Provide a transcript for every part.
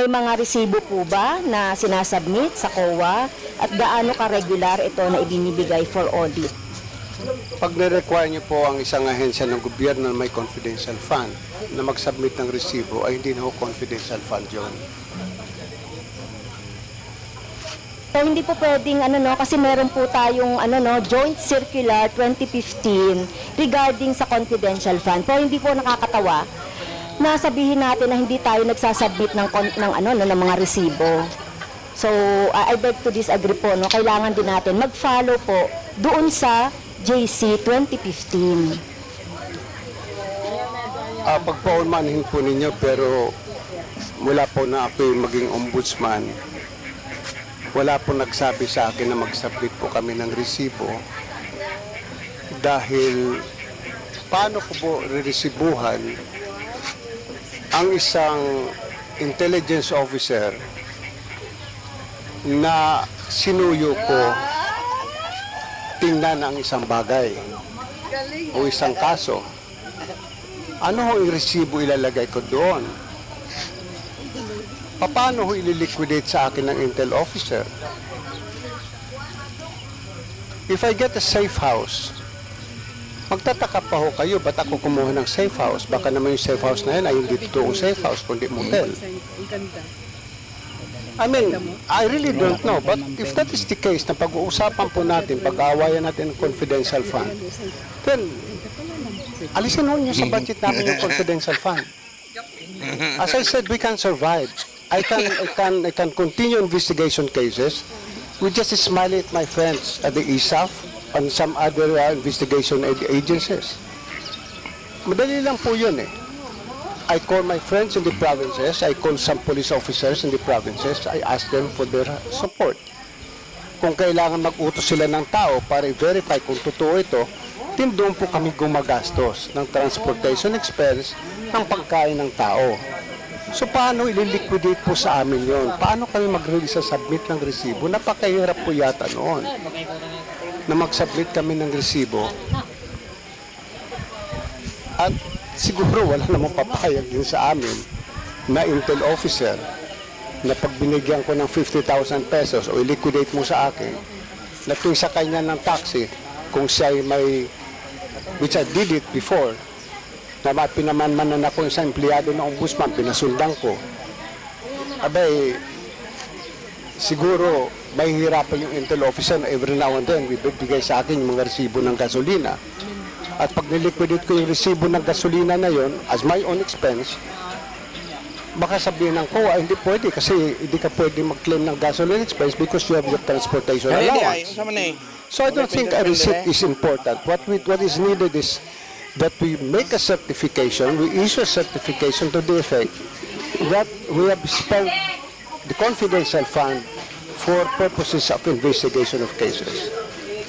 May mga resibo po ba na sinasubmit sa COA at gaano ka-regular ito na ibinibigay for audit? Pag na-require niyo po ang isang ahensya ng gobyerno na may confidential fund na mag-submit ng resibo, ay hindi na ho confidential fund yun. So hindi po pwedeng kasi meron po tayong Joint Circular 2015 regarding sa confidential fund. So hindi po nakakatawa na sabihin natin na hindi tayo nagsasubmit ng mga resibo. So I beg to disagree po, kailangan din natin mag-follow po doon sa JC 2015. Pagpaunmanin po ninyo, pero mula po na ako yung maging ombudsman, wala po nagsabi sa akin na mag-submit po kami ng resibo, dahil paano ko po reresibuhan ang isang intelligence officer na sinuyo ko tingnan ang isang bagay o isang kaso. Ano ho yung resibo ilalagay ko doon? Paano ho ililiquidate sa akin ng intel officer? If I get a safe house, magtataka pa ho kayo, ba't ako kumuha ng safe house? Baka naman yung safe house na yan ay hindi totoong safe house, kundi motel. I mean, I really don't know, but if that is the case, na pag-uusapan po natin, pag-aawayan natin ng confidential fund, then, alisin ho nyo sa budget namin yung confidential fund. As I said, we can survive. I can continue investigation cases. We just smile at my friends at the ISAF and some other investigation agencies. Madali lang po yun eh. I call my friends in the provinces, I call some police officers in the provinces, I ask them for their support. Kung kailangan mag-utos sila ng tao para i-verify kung totoo ito, din doon po kami gumagastos ng transportation expense ng pagkain ng tao. So paano ililiquidate po sa amin yon? Paano kami mag-release sa submit ng resibo? Napakahirap po yata noon na mag-submit kami ng resibo. At siguro wala namang papayag din sa amin na intel officer na pag binigyan ko ng 50,000 pesos o i-liquidate mo sa akin, na tuwing sakay niya ng taxi, kung siya ay may, which I did it before, na pinamanmanan ako sa empleyado ng ombudsman, pinasundan ko. Abay, siguro may hirapan yung intel officer na every now and then bibigay sa akin yung mga resibo ng gasolina. At pag niliquidate ko yung resibo ng gasolina na yon as my own expense, baka sabihin ng COA, hindi pwede kasi hindi ka pwede mag-claim ng gasoline expense because you have your transportation allowance. So I don't think a receipt is important. What is needed is that we make a certification, we issue a certification to the effect that we have spent the confidential fund for purposes of investigation of cases.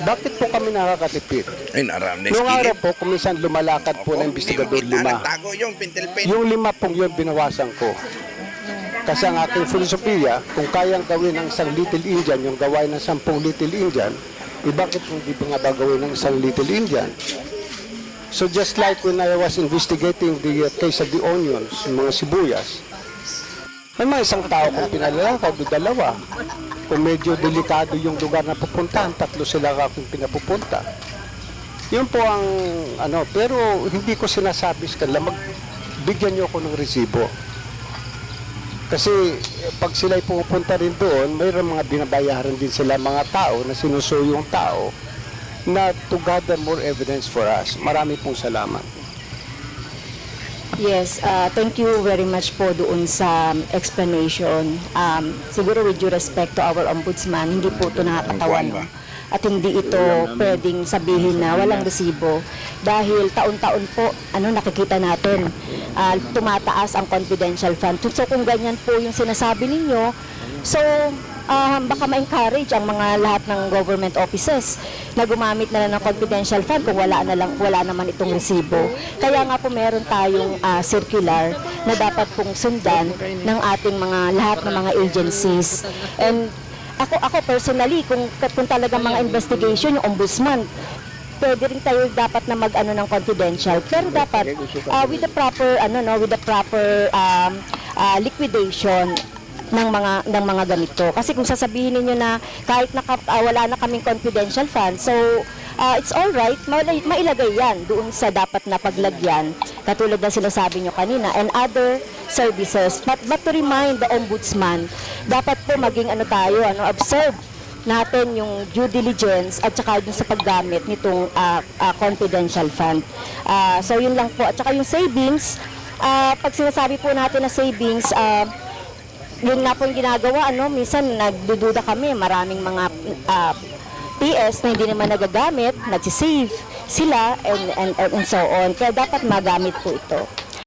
Bakit po kami nakakatipid? Noong araw po, kung minsan lumalakad po na investigador 5. Yung 5 pong yun, binawasan ko. Kasi ang aking filosofiya, kung kayang gawin ng isang Little Indian, yung gawain ng 10 Little Indian, bakit hindi pa nga ba gawin ng isang Little Indian? So just like when I was investigating the case of the onions, yung mga sibuyas, may mga isang tao kung pinalalakad, dalawa. Kung medyo delikado yung lugar na pupuntahan, 3 sila akong pinapupunta. Yun po ang pero hindi ko sinasabi sa kanila, magbigyan nyo ako ng resibo. Kasi pag sila'y pupunta rin doon, mayroon mga binabayaran din sila mga tao na sinusuyo yung tao na to gather more evidence for us. Marami pong salamat. Yes, thank you very much po doon sa explanation. Siguro with due respect to our ombudsman, hindi po ito nakakatawa, no? At hindi ito pwedeng sabihin na walang resibo dahil taon-taon po nakikita natin tumataas ang confidential fund. So kung ganyan po yung sinasabi ninyo, so baka ma-encourage ang mga lahat ng government offices na gumamit na lang ng confidential fund kung wala naman itong resibo. Kaya nga po meron tayong circular na dapat pong sundan ng ating lahat ng mga agencies. And ako personally, kung talaga mga investigation, yung ombudsman, pwede rin tayo dapat na mag-ano ng confidential, pero dapat with the proper liquidation, ng mga ganito. Kasi kung sasabihin niyo na kahit wala na kaming confidential fund, so it's all right, mailagay yan doon sa dapat na paglagyan, katulad na sinasabi nyo kanina, and other services. But to remind the Ombudsman, dapat po maging observe natin yung due diligence at saka yung sa paggamit nitong confidential fund. So yun lang po. At saka yung savings, pag sinasabi po natin na savings, yun nga po yung ginagawa, minsan nagdududa kami, maraming mga PS na hindi naman nagagamit, nagsisave sila and so on. Kaya dapat magamit po ito.